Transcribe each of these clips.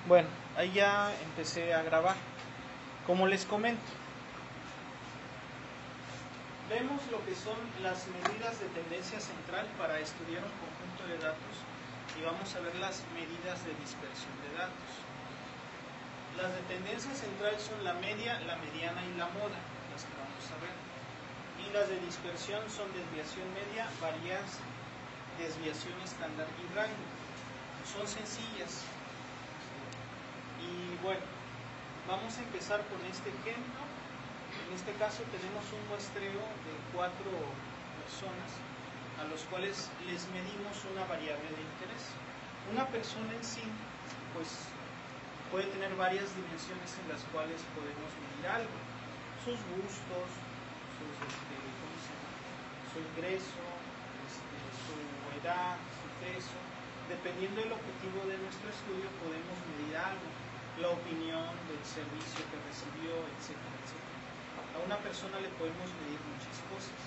Bueno, ahí ya empecé a grabar. Como les comento, vemos lo que son las medidas de tendencia central para estudiar un conjunto de datos y vamos a ver las medidas de dispersión de datos. Las de tendencia central son la media, la mediana y la moda, las que vamos a ver. Y las de dispersión son desviación media, varianza, desviación estándar y rango. Son sencillas. Y bueno, vamos a empezar con este ejemplo. En este caso tenemos un muestreo de 4 personas a los cuales les medimos una variable de interés. Una persona en sí, pues, puede tener varias dimensiones en las cuales podemos medir algo. Sus gustos, su ingreso, su edad, su peso. Dependiendo del objetivo de nuestro estudio podemos medir algo. La opinión del servicio que recibió, etcétera, etcétera. A una persona le podemos medir muchas cosas.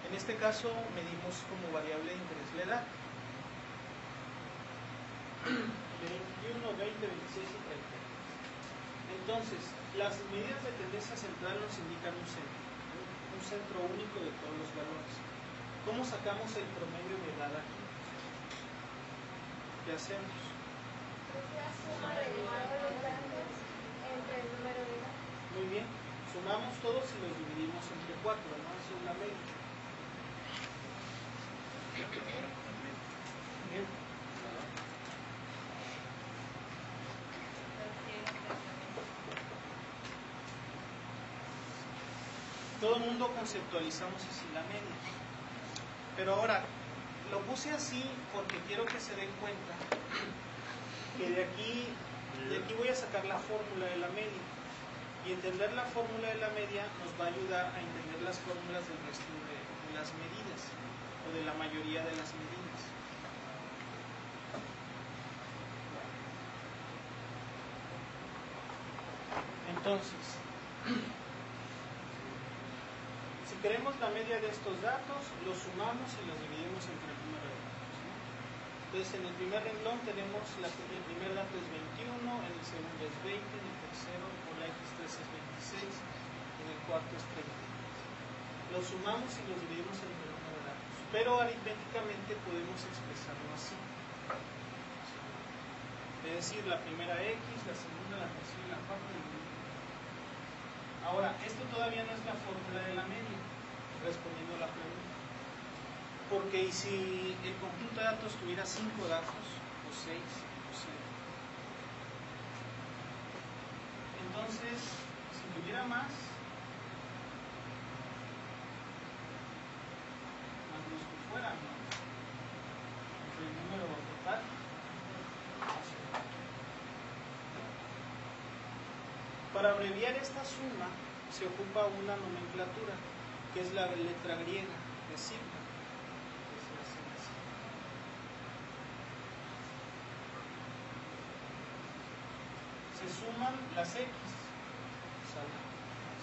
En este caso medimos como variable de interés la edad. 21, 20, 26 y 30. Entonces, las medidas de tendencia central nos indican un centro único de todos los valores. ¿Cómo sacamos el promedio de edad aquí? ¿Qué hacemos? La suma de los datos entre el número de edad. Muy bien, sumamos todos y los dividimos entre 4, ¿no? Eso es la media. Bien. Todo el mundo conceptualizamos así la media. Pero ahora, lo puse así porque quiero que se den cuenta que de aquí voy a sacar la fórmula de la media. Y entender la fórmula de la media nos va a ayudar a entender las fórmulas del resto de las medidas, o de la mayoría de las medidas. Entonces, si queremos la media de estos datos, los sumamos y los dividimos entre el número de datos, ¿no? Entonces, en el primer renglón tenemos, el primer dato es 21, en el segundo es 20, en el tercero, por la X3 es 26, en el cuarto es 30. Los sumamos y los dividimos entre el número de datos. Pero aritméticamente podemos expresarlo así. Es decir, la primera X, la segunda, la tercera y la cuarta. Ahora, esto todavía no es la fórmula de la media, respondiendo a la pregunta. Porque si el conjunto de datos tuviera 5 datos, o 6, o 7. Entonces, si tuviera más los que fueran, ¿no? El número total. Para abreviar esta suma se ocupa una nomenclatura, que es la letra griega, de sigma. Se suman las X,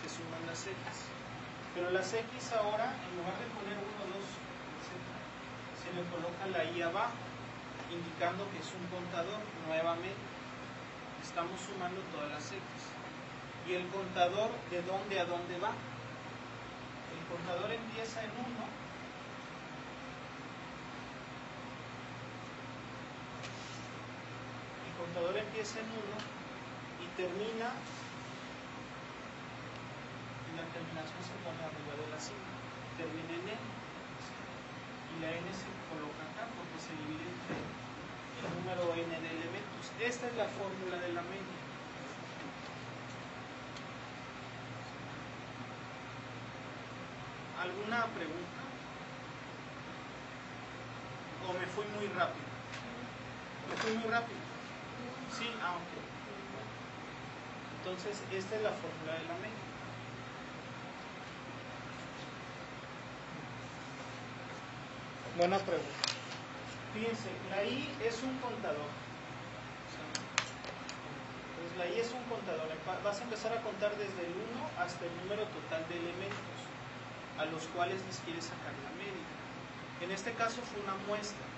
se suman las X, pero las X ahora, en lugar de poner 1, 2, etc., se le coloca la Y abajo, indicando que es un contador. Nuevamente estamos sumando todas las X. ¿Y el contador de dónde a dónde va? El contador empieza en 1. El contador empieza en 1 y termina, y la terminación se pone arriba de la sigma, termina en N, y la N se coloca acá porque se divide entre el número N de elementos. Esta es la fórmula de la media. ¿Alguna pregunta? ¿O me fui muy rápido? ¿Me fui muy rápido? Sí, ok. Entonces, esta es la fórmula de la media. Buena pregunta. Fíjense, la I es un contador. Entonces, la I es un contador. Vas a empezar a contar desde el 1 hasta el número total de elementos a los cuales les quieres sacar la media. En este caso fue una muestra.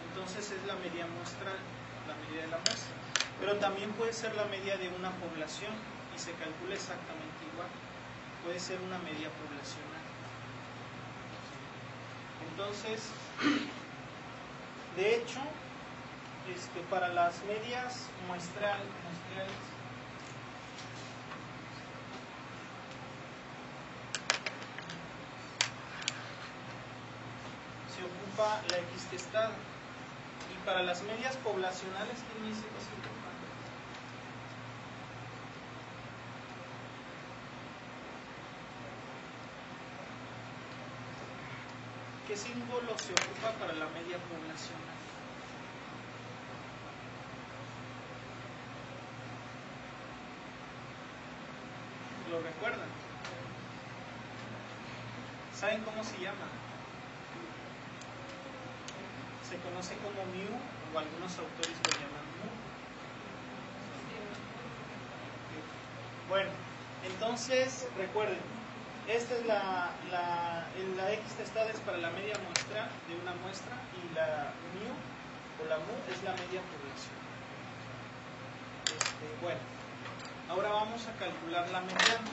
Entonces, es la media muestral, la medida de de la muestra. Pero también puede ser la media de una población y se calcula exactamente igual. Puede ser una media poblacional. Entonces, de hecho, para las medias muestrales se ocupa la equistestada. Y para las medias poblacionales, ¿quién me dice que se ocupa? ¿Qué símbolo se ocupa para la media poblacional? ¿Lo recuerdan? ¿Saben cómo se llama? Se conoce como mu, o algunos autores lo llaman mu. Bueno, entonces recuerden, esta es la equistestada es para la media muestral de una muestra y la mu o la mu es la media población. Bueno, ahora vamos a calcular la mediana.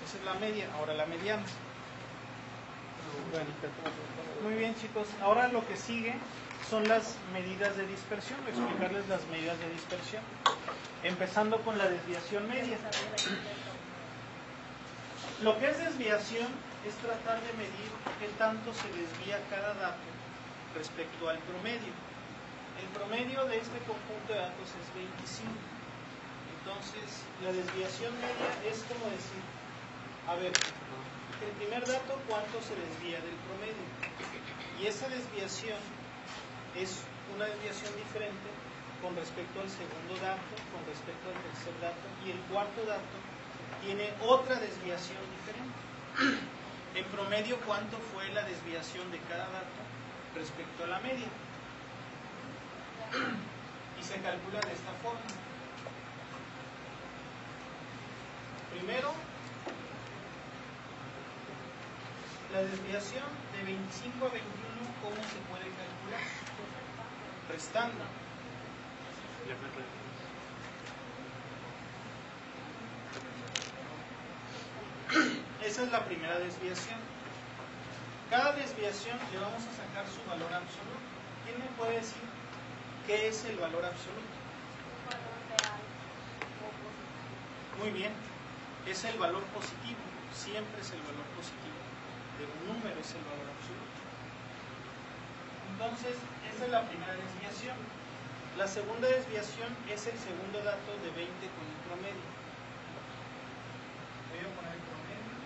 Esa es la media, ahora la mediana. Bueno, muy bien, chicos, ahora lo que sigue son las medidas de dispersión, voy a explicarles las medidas de dispersión, empezando con la desviación media. Lo que es desviación es tratar de medir qué tanto se desvía cada dato respecto al promedio. El promedio de este conjunto de datos es 25. Entonces, la desviación media es como decir, a ver, el primer dato, ¿cuánto se desvía del promedio? Y esa desviación es una desviación diferente con respecto al segundo dato, con respecto al tercer dato, y el cuarto dato tiene otra desviación diferente. En promedio, ¿cuánto fue la desviación de cada dato respecto a la media? Y se calcula de esta forma. Primero, la desviación de 25 a 21, ¿cómo se puede calcular? Restando. Esa es la primera desviación. Cada desviación le vamos a sacar su valor absoluto. ¿Quién me puede decir qué es el valor absoluto? Muy bien. Es el valor positivo. Siempre es el valor positivo. De un número es el valor absoluto. Entonces, esa es la primera desviación. La segunda desviación es el segundo dato de 20 con el promedio. Voy a poner el promedio.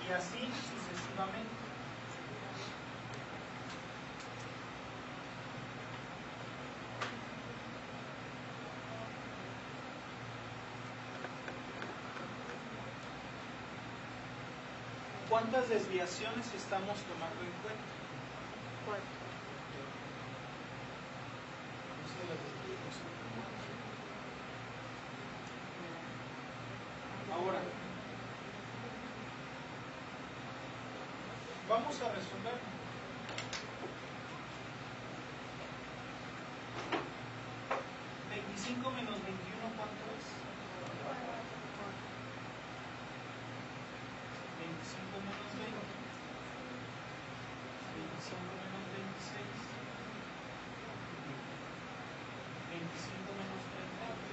Y así sucesivamente. ¿Cuántas desviaciones estamos tomando en cuenta? 4. Ahora, vamos a resolver. ¿25 menos 21 cuánto es? 25 menos 20. 25 menos 26. 25 menos 33.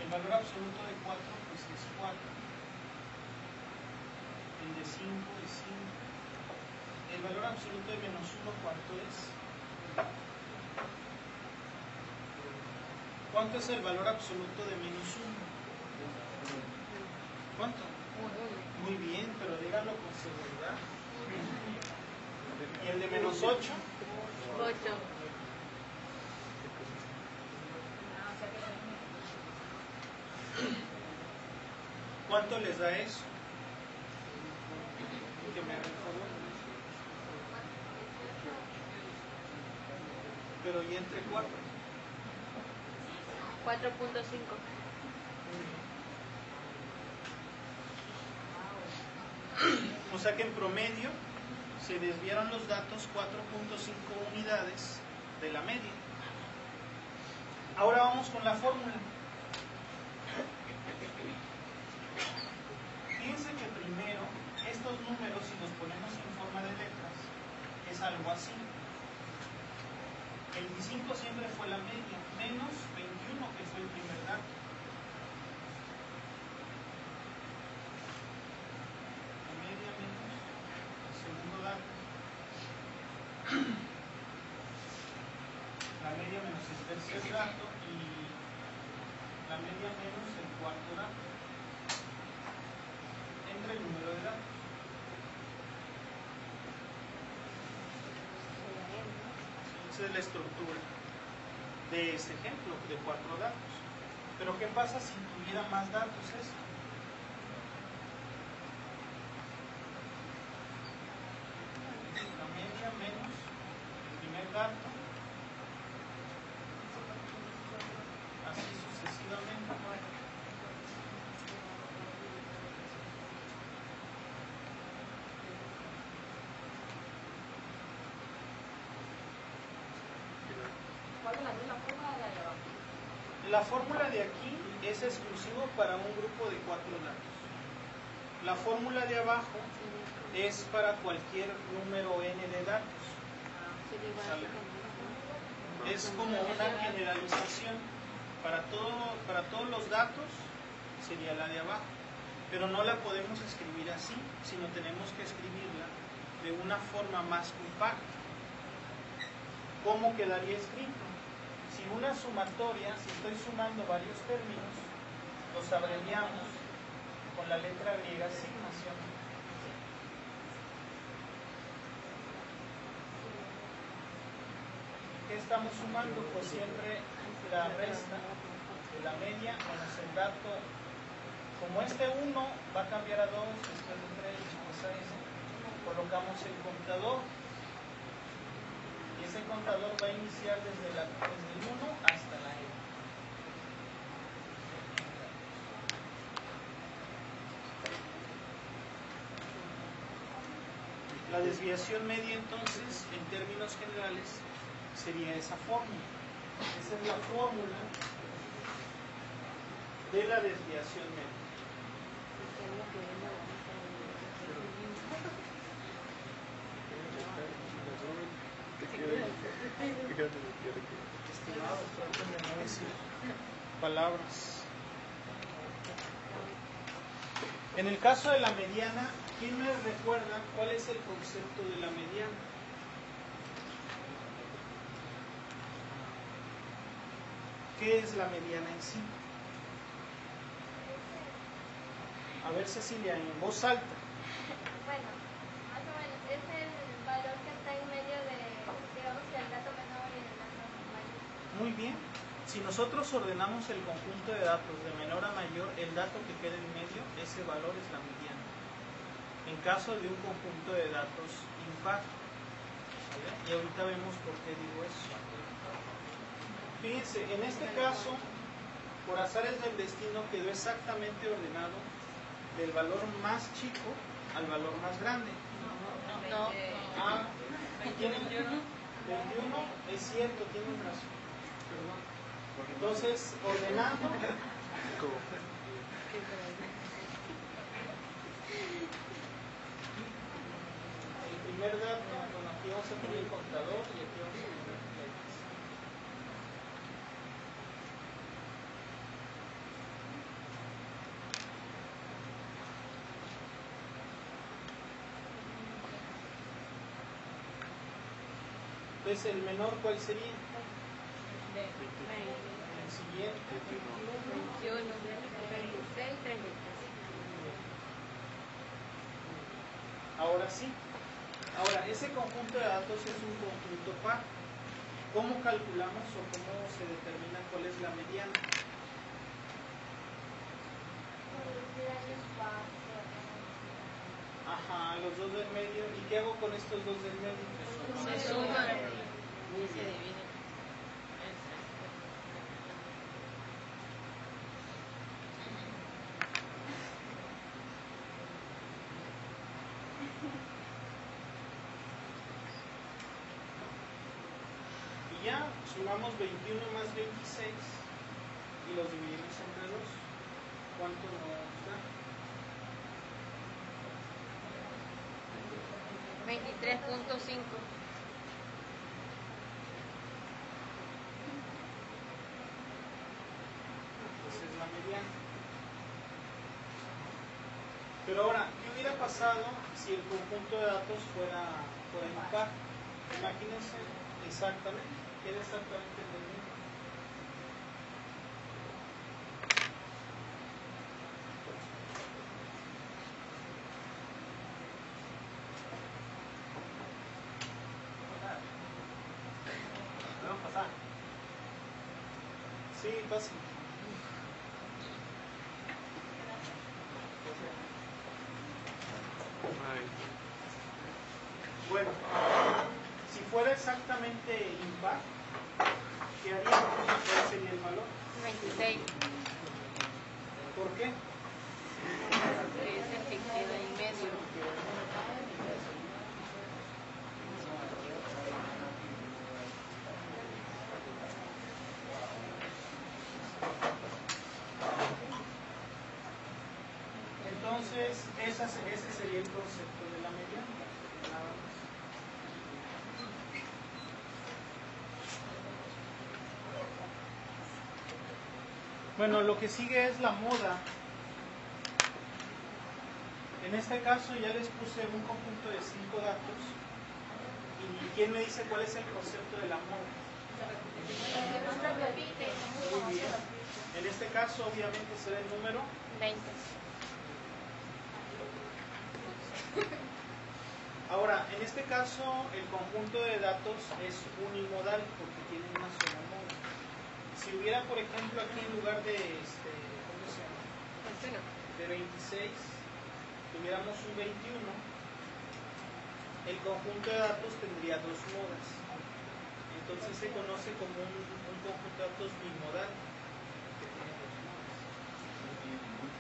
El valor absoluto de 4 pues es 4. El de 5 es 5. El valor absoluto de menos 1, ¿cuánto es? ¿Cuánto es el valor absoluto de menos 1? ¿Cuánto? Muy bien, pero díganlo con seguridad. ¿Y el de menos 8? 8. ¿Cuánto les da eso? Que me hagan favor. Pero ¿y entre 4? 4.5. O sea que en promedio se desviaron los datos 4.5 unidades de la media. Ahora vamos con la fórmula. Fíjense que primero estos números, si los ponemos en forma de letras, es algo así. 25 siempre fue la media, menos 21 que fue el primer dato. La media menos el segundo dato. La media menos el tercer dato y la media menos el cuarto dato. Entre el número de datos. Esa es la estructura de este ejemplo de 4 datos. Pero ¿qué pasa si tuviera más datos esto? La media menos el primer dato, así sucesivamente. ¿Cuál es la fórmula de abajo? La fórmula de aquí es exclusivo para un grupo de 4 datos. La fórmula de abajo es para cualquier número n de datos. ¿Sale? Es como una generalización. Para todos los datos sería la de abajo. Pero no la podemos escribir así, sino tenemos que escribirla de una forma más compacta. ¿Cómo quedaría escrito? Si una sumatoria, si estoy sumando varios términos, los abreviamos con la letra griega sigma, ¿sí o no? ¿Qué estamos sumando? Pues siempre la resta de la media menos el dato. Como este 1 va a cambiar a 2, después de 3, después a S, colocamos el contador. Y ese contador va a iniciar desde el 1 hasta la N. La desviación media, entonces, en términos generales, sería esa fórmula. Esa es la fórmula de la desviación media. Estimado, trátame de no decir palabras. En el caso de la mediana, ¿quién me recuerda cuál es el concepto de la mediana? ¿Qué es la mediana en sí? A ver, Cecilia, en voz alta. Bueno, más o menos es el valor que está en medio de, digamos, del dato menor y del dato mayor. Muy bien. Si nosotros ordenamos el conjunto de datos de menor a mayor, el dato que queda en medio, ese valor es la mediana. En caso de un conjunto de datos impar. ¿Vale? Y ahorita vemos por qué digo eso. Fíjense, en este caso, por azares del destino, quedó exactamente ordenado del valor más chico al valor más grande. No. Ah, ¿tienen 21? Es cierto, tienen razón. Perdón. Entonces, ordenando. El primer dato, bueno, aquí vamos a poner el contador y aquí vamos a poner la X. Entonces, ¿el menor cuál sería? El siguiente. 21, 26, 33. Ahora sí. Ahora, ese conjunto de datos es un conjunto par. ¿Cómo calculamos o cómo se determina cuál es la mediana? Ajá, los dos del medio. ¿Y qué hago con estos dos del medio? Se suman y se dividen. media, sumamos 21 más 26 y los dividimos entre 2. ¿Cuánto nos da? 23.5. Esa es la mediana. Pero ahora, ¿qué hubiera pasado si el conjunto de datos fuera impar? Imagínense exactamente, queda exactamente el mismo. ¿Podemos pasar? Sí, fácil. Bueno, si fuera exactamente impar, ¿qué haríamos? ¿Cuál sería el valor? 26. ¿Por qué? Que es el que queda en medio. Entonces, ese sería el concepto de la mediana. Nada más. Bueno, lo que sigue es la moda. En este caso ya les puse un conjunto de 5 datos. ¿Y quién me dice cuál es el concepto de la moda? Muy bien. En este caso obviamente será el número 20. Ahora, en este caso, el conjunto de datos es unimodal porque tiene una sola moda. Si hubiera, por ejemplo, aquí en lugar de, ¿cómo se llama? De 26, tuviéramos un 21, el conjunto de datos tendría 2 modas. Entonces se conoce como un conjunto de datos bimodal, que tiene 2 modas.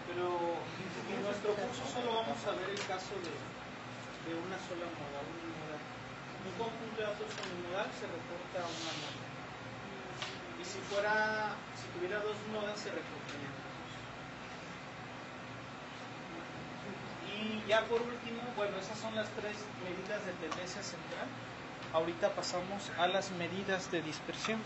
Pero en nuestro curso solo vamos a ver el caso de una sola moda, unimodal. Un conjunto de datos unimodal se reporta a una moda. Y si tuviera 2 modas, se reportarían 2. Y ya por último, bueno, esas son las 3 medidas de tendencia central. Ahorita pasamos a las medidas de dispersión.